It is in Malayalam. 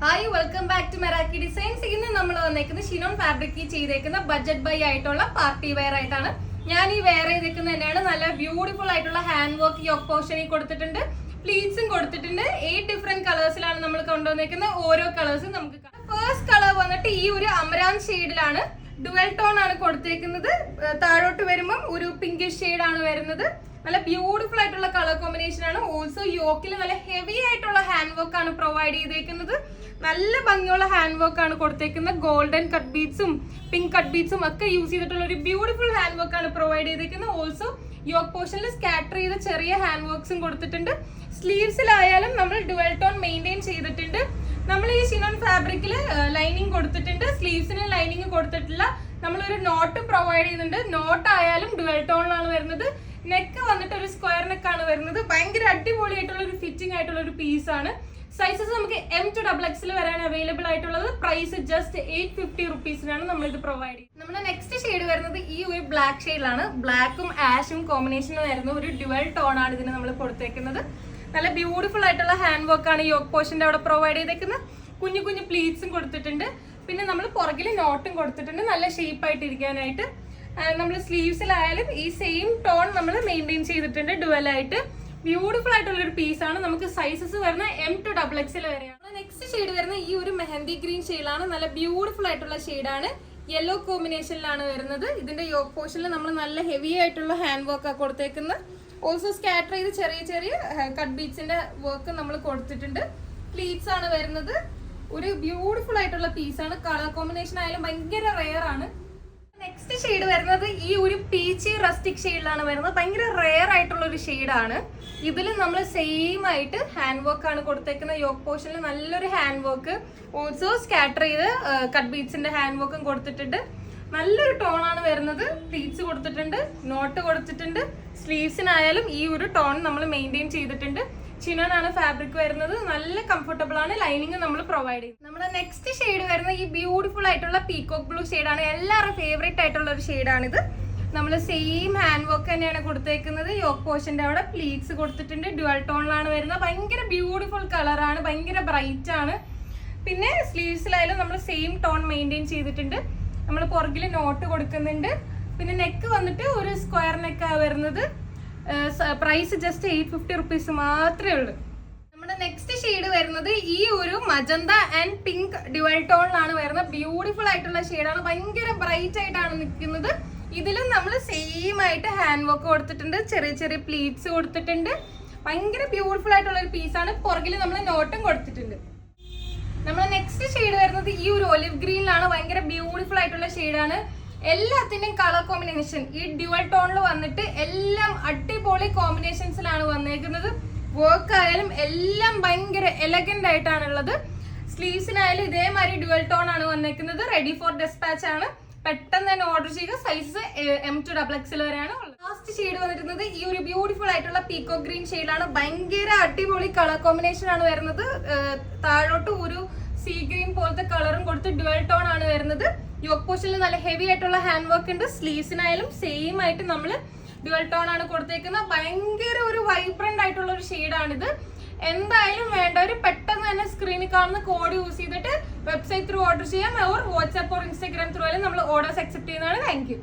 Hi, welcome back to Meraki designs. ഇന്ന് നമ്മൾ വന്നേക്കുന്നത് ഷിനോൺ ഫാബ്രിക്കിൽ ചെയ്തേക്കുന്ന ബഡ്ജറ്റ് ബൈ ആയിട്ടുള്ള പാർട്ടി വെയർ ആയിട്ടാണ്. ഞാൻ ഈ വെയർ ചെയ്തേക്കുന്നത് തന്നെയാണ്. നല്ല ബ്യൂട്ടിഫുൾ ആയിട്ടുള്ള ഹാൻഡ് വർക്ക് യോക്ക് പോർഷനിൽ കൊടുത്തിട്ടുണ്ട്, പ്ലീറ്റ്സും കൊടുത്തിട്ടുണ്ട്. 8 ഡിഫറെന്റ് കളേഴ്സിലാണ് നമ്മൾ കൊണ്ടുവന്നേക്കുന്നത്. ഓരോ കളേഴ്സും നമുക്ക് ഫസ്റ്റ് കളർ വന്നിട്ട് ഈ ഒരു അമരാന്ത് ഷെയ്ഡിലാണ്, ഡുവൽ ടോൺ ആണ് കൊടുത്തേക്കുന്നത്. താഴോട്ട് വരുമ്പോൾ ഒരു പിങ്കിഷ് ഷെയ്ഡ് ആണ് വരുന്നത്. നല്ല ബ്യൂട്ടിഫുൾ ആയിട്ടുള്ള കളർ കോമ്പിനേഷൻ ആണ്. ഓൾസോ യോക്കിൽ നല്ല ഹെവി ആയിട്ടുള്ള ഹാൻഡ് വർക്ക് ആണ് പ്രൊവൈഡ് ചെയ്തേക്കുന്നത്. നല്ല ഭംഗിയുള്ള ഹാൻഡ് വർക്ക് ആണ് കൊടുത്തേക്കുന്നത്. ഗോൾഡൻ കട്ട് ബീഡ്സും പിങ്ക് കട്ട് ബീഡ്സും ഒക്കെ യൂസ് ചെയ്തിട്ടുള്ള ഒരു ബ്യൂട്ടിഫുൾ ഹാൻഡ് വർക്ക് ആണ് പ്രൊവൈഡ് ചെയ്തേക്കുന്നത്. ഓൾസോ യോക്ക് പോർഷനിൽ സ്കാറ്റർ ചെയ്ത ചെറിയ ഹാൻഡ് വർക്ക്സും കൊടുത്തിട്ടുണ്ട്. സ്ലീവ്സിലായാലും നമ്മൾ ഡുവൽ ടോൺ മെയിൻറ്റെയിൻ ചെയ്തിട്ടുണ്ട്. നമ്മൾ ഈ ഷിനോൺ ഫാബ്രിക്കിൽ ലൈനിങ് കൊടുത്തിട്ടുണ്ട്. സ്ലീവ്സിന് ലൈനിങ് കൊടുത്തിട്ടില്ല. നമ്മളൊരു നോട്ട് പ്രൊവൈഡ് ചെയ്യുന്നുണ്ട്. നോട്ട് ആയാലും ഡുവൽ ടോണിലാണ് വരുന്നത്. നെക്ക് വന്നിട്ട് ഒരു സ്ക്വയർ നെക്കാണ് വരുന്നത്. ഭയങ്കര അടിപൊളിയായിട്ടുള്ള ഒരു ഫിറ്റിംഗ് ആയിട്ടുള്ള ഒരു പീസാണ്. സൈസസ് നമുക്ക് M to XXL വരെയാണ് അവൈലബിൾ ആയിട്ടുള്ളത്. പ്രൈസ് ജസ്റ്റ് 850 റുപ്പീസിനാണ് നമ്മൾ ഇത് പ്രൊവൈഡ് ചെയ്യുന്നത്. നമ്മുടെ നെക്സ്റ്റ് ഷെയ്ഡ് വരുന്നത് ഈ ഒരു ബ്ലാക്ക് ഷെയ്ഡിലാണ്. ബ്ലാക്കും ആഷും കോമ്പിനേഷനിൽ വരുന്ന ഒരു ഡ്യുവൽ ടോൺ ആണ് ഇതിന് നമ്മൾ കൊടുത്തേക്കുന്നത്. നല്ല ബ്യൂട്ടിഫുൾ ആയിട്ടുള്ള ഹാൻഡ് വർക്ക് ആണ് യോക്ക് പോർഷന്റെ അവിടെ പ്രൊവൈഡ് ചെയ്തേക്കുന്നത്. കുഞ്ഞു കുഞ്ഞു പ്ലീറ്റ്സും കൊടുത്തിട്ടുണ്ട്. പിന്നെ നമ്മൾ പുറകിൽ നോട്ടും കൊടുത്തിട്ടുണ്ട്, നല്ല ഷേപ്പ് ആയിട്ട് ഇരിക്കാനായിട്ട്. നമ്മൾ സ്ലീവ്സിലായാലും ഈ സെയിം ടോൺ നമ്മൾ മെയിൻറ്റെയിൻ ചെയ്തിട്ടുണ്ട് ഡുവൽ ആയിട്ട്. ബ്യൂട്ടിഫുൾ ആയിട്ടുള്ള ഒരു പീസാണ്. നമുക്ക് സൈസസ് വരുന്ന M to XXL വരെയാണ്. നെക്സ്റ്റ് ഷെയ്ഡ് വരുന്ന ഈ ഒരു മെഹന്തി ഗ്രീൻ ഷെയ്ഡാണ്. നല്ല ബ്യൂട്ടിഫുൾ ആയിട്ടുള്ള ഷെയ്ഡാണ്. യെല്ലോ കോമ്പിനേഷനിലാണ് വരുന്നത്. ഇതിന്റെ യോക്ക് പോർഷനിൽ നമ്മൾ നല്ല ഹെവി ആയിട്ടുള്ള ഹാൻഡ് വർക്ക് കൊടുത്തേക്കുന്നത്. ഓൾസോ സ്കാറ്റർ ചെയ്ത് ചെറിയ ചെറിയ കട്ട് ബീഡ്സിന്റെ വർക്ക് നമ്മൾ കൊടുത്തിട്ടുണ്ട്. പ്ലീറ്റ്സ് ആണ് വരുന്നത്. ഒരു ബ്യൂട്ടിഫുൾ ആയിട്ടുള്ള പീസാണ്. കളർ കോമ്പിനേഷൻ ആയാലും ഭയങ്കര റെയർ ആണ്. നെക്സ്റ്റ് ഷെയ്ഡ് വരുന്നത് ഈ ഒരു പീച്ചി റസ്റ്റിക് ഷെയ്ഡിലാണ് വരുന്നത്. ഭയങ്കര റെയർ ആയിട്ടുള്ള ഒരു ഷെയ്ഡാണ്. ഇതിൽ നമ്മൾ സെയിം ആയിട്ട് ഹാൻഡ് വർക്ക് ആണ് കൊടുത്തേക്കുന്നത്. യോക്ക് പോർഷനിൽ നല്ലൊരു ഹാൻഡ് വർക്ക്, ഓൾസോ സ്കാറ്റർ ചെയ്ത് കട്ട് ബീഡ്സിന്റെ ഹാൻഡ് വർക്കും കൊടുത്തിട്ടുണ്ട്. നല്ലൊരു ടോൺ ആണ് വരുന്നത്. പ്ലീറ്റ്സ് കൊടുത്തിട്ടുണ്ട്, നോട്ട് കൊടുത്തിട്ടുണ്ട്. സ്ലീവ്സിനായാലും ഈ ഒരു ടോൺ നമ്മൾ മെയിൻറ്റെയിൻ ചെയ്തിട്ടുണ്ട്. ചിനോൺ ആണ് ഫാബ്രിക് വരുന്നത്. നല്ല കംഫർട്ടബിൾ ആണ്. ലൈനിങ് നമ്മൾ പ്രൊവൈഡ് ചെയ്യും. നമ്മുടെ നെക്സ്റ്റ് ഷെയ്ഡ് വരുന്നത് ഈ ബ്യൂട്ടിഫുൾ ആയിട്ടുള്ള പീകോക്ക് ബ്ലൂ ഷെയ്ഡാണ്. എല്ലാവരും ഫേവറേറ്റ് ആയിട്ടുള്ള ഒരു ഷെയ്ഡാണിത്. നമ്മൾ സെയിം ഹാൻഡ് വർക്ക് തന്നെയാണ് കൊടുത്തേക്കുന്നത്. യോക്ക് പോർഷന്റെ അവിടെ പ്ലീറ്റ്സ് കൊടുത്തിട്ടുണ്ട്. ഡ്യുവൽ ടോണിലാണ് വരുന്നത്. ഭയങ്കര ബ്യൂട്ടിഫുൾ കളറാണ്, ഭയങ്കര ബ്രൈറ്റ് ആണ്. പിന്നെ സ്ലീവ്സിലായാലും നമ്മൾ സെയിം ടോൺ മെയിൻറ്റെയിൻ ചെയ്തിട്ടുണ്ട്. നമ്മൾ പുറകിൽ നോട്ട് കൊടുക്കുന്നുണ്ട്. പിന്നെ നെക്ക് വന്നിട്ട് ഒരു സ്ക്വയർ നെക്കാണ് വരുന്നത്. പ്രൈസ് ജസ്റ്റ് 850 റുപ്പീസ് മാത്രമേ ഉള്ളൂ. നമ്മുടെ നെക്സ്റ്റ് ഷെയ്ഡ് വരുന്നത് ഈ ഒരു മജന്ത ആൻഡ് പിങ്ക് ഡ്യുവൽ ടോണിലാണ് വരുന്നത്. ബ്യൂട്ടിഫുൾ ആയിട്ടുള്ള ഷെയ്ഡാണ്. ഭയങ്കര ബ്രൈറ്റ് ആയിട്ടാണ് നിൽക്കുന്നത്. ഇതിലും നമ്മൾ സെയിം ആയിട്ട് ഹാൻഡ് വർക്ക് കൊടുത്തിട്ടുണ്ട്. ചെറിയ ചെറിയ പ്ലീറ്റ്സ് കൊടുത്തിട്ടുണ്ട്. ഭയങ്കര ബ്യൂട്ടിഫുൾ ആയിട്ടുള്ള ഒരു പീസാണ്. പുറകിൽ നമ്മൾ നോട്ടും കൊടുത്തിട്ടുണ്ട്. നമ്മുടെ നെക്സ്റ്റ് ഷെയ്ഡ് വരുന്നത് ഈ ഒരു ഒലിവ് ഗ്രീനിലാണ്. ഭയങ്കര ബ്യൂട്ടിഫുൾ ആയിട്ടുള്ള ഷെയ്ഡാണ്. എല്ലാത്തിന്റെയും കളർ കോമ്പിനേഷൻ ഈ ഡ്യുവൽ ടോണിൽ വന്നിട്ട് എല്ലാം അടിപൊളി കോമ്പിനേഷൻസിലാണ് വന്നേക്കുന്നത്. വർക്ക് ആയാലും എല്ലാം ഭയങ്കര എലഗന്റ് ആയിട്ടാണുള്ളത്. സ്ലീവ്സിനായാലും ഇതേമാതിരി ഡ്യുവൽ ടോൺ ആണ് വന്നേക്കുന്നത്. റെഡി ഫോർ ഡെസ്പാച്ച് ആണ്. പെട്ടെന്ന് തന്നെ ഓർഡർ ചെയ്യുക. സൈസ് M to XXL വരെയാണ് ഉള്ളത്. ലാസ്റ്റ് ഷെയ്ഡ് വന്നിരുന്നത് ഈ ഒരു ബ്യൂട്ടിഫുൾ ആയിട്ടുള്ള പീകോക്ക് ഗ്രീൻ ഷെയ്ഡാണ്. ഭയങ്കര അടിപൊളി കളർ കോമ്പിനേഷൻ ആണ് വരുന്നത്. താഴോട്ട് ഒരു സീ ഗ്രീൻ പോലത്തെ കളറും കൊടുത്ത് ഡ്യുവൽ ടോൺ ആണ് വരുന്നത്. യോക്ക് പോർഷനിൽ നല്ല ഹെവി ആയിട്ടുള്ള ഹാൻഡ് വർക്ക് ഉണ്ട്. സ്ലീവ്സിനായാലും സെയിം ആയിട്ട് നമ്മൾ ഡ്യുവൽ ടോൺ ആണ് കൊടുത്തേക്കുന്നത്. ഭയങ്കര ഒരു വൈബ്രന്റ് ആയിട്ടുള്ള ഒരു ഷെയ്ഡാണിത്. എന്തായാലും വേണ്ടവർ പെട്ടെന്ന് തന്നെ സ്ക്രീനിൽ കാണുന്ന കോഡ് യൂസ് ചെയ്തിട്ട് വെബ്സൈറ്റ് ത്രൂ ഓർഡർ ചെയ്യാം. Or WhatsApp or Instagram through ആയാലും നമ്മൾ ഓർഡേഴ്സ് അക്സെപ്റ്റ് ചെയ്യുന്നതാണ്. Thank you.